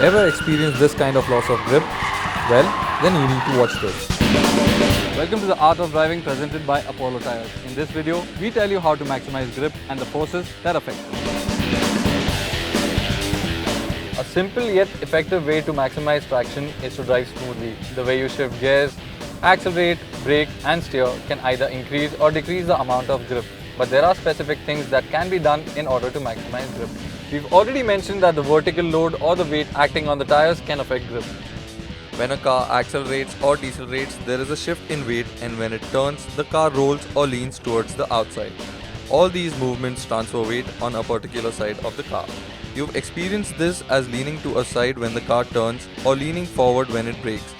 Ever experienced this kind of loss of grip? Well, then you need to watch this. Welcome to the Art of Driving presented by Apollo Tyres. In this video, we tell you how to maximize grip and the forces that affect it. A simple yet effective way to maximize traction is to drive smoothly. The way you shift gears, accelerate, brake and steer can either increase or decrease the amount of grip. But there are specific things that can be done in order to maximize grip. We've already mentioned that the vertical load or the weight acting on the tires can affect grip. When a car accelerates or decelerates, there is a shift in weight, and when it turns, the car rolls or leans towards the outside. All these movements transfer weight on a particular side of the car. You've experienced this as leaning to a side when the car turns or leaning forward when it brakes.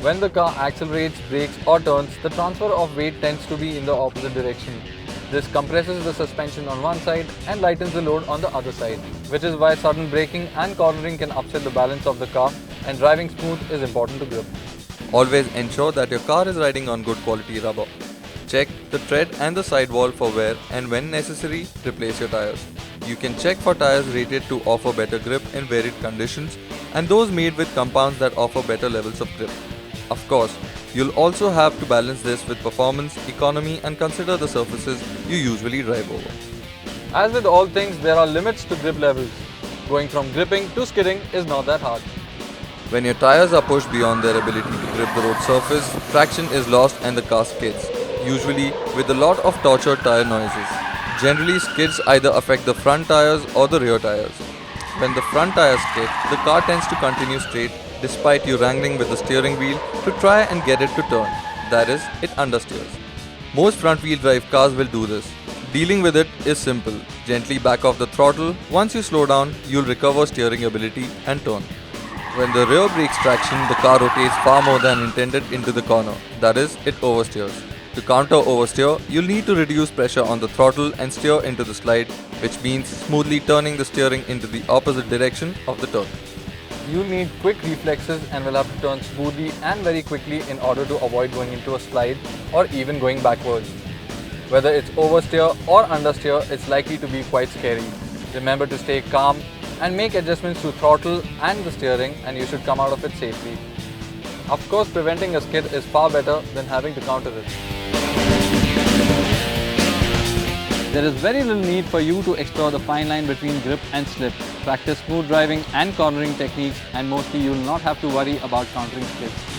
When the car accelerates, brakes or turns, the transfer of weight tends to be in the opposite direction. This compresses the suspension on one side and lightens the load on the other side, which is why sudden braking and cornering can upset the balance of the car, and driving smooth is important to grip. Always ensure that your car is riding on good quality rubber. Check the tread and the sidewall for wear, and when necessary, replace your tires. You can check for tires rated to offer better grip in varied conditions and those made with compounds that offer better levels of grip. Of course, you'll also have to balance this with performance, economy and consider the surfaces you usually drive over. As with all things, there are limits to grip levels. Going from gripping to skidding is not that hard. When your tires are pushed beyond their ability to grip the road surface, traction is lost and the car skids, usually with a lot of tortured tire noises. Generally, skids either affect the front tires or the rear tires. When the front tires skid, the car tends to continue straight despite you wrangling with the steering wheel to try and get it to turn. That is, it understeers. Most front-wheel drive cars will do this. Dealing with it is simple. Gently back off the throttle. Once you slow down, you'll recover steering ability and turn. When the rear breaks traction, the car rotates far more than intended into the corner. That is, it oversteers. To counter oversteer, you'll need to reduce pressure on the throttle and steer into the slide, which means smoothly turning the steering into the opposite direction of the turn. You'll need quick reflexes and will have to turn smoothly and very quickly in order to avoid going into a slide or even going backwards. Whether it's oversteer or understeer, it's likely to be quite scary. Remember to stay calm and make adjustments to throttle and the steering, and you should come out of it safely. Of course, preventing a skid is far better than having to counter it. There is very little need for you to explore the fine line between grip and slip. Practice smooth driving and cornering techniques, and mostly you will not have to worry about countering skids.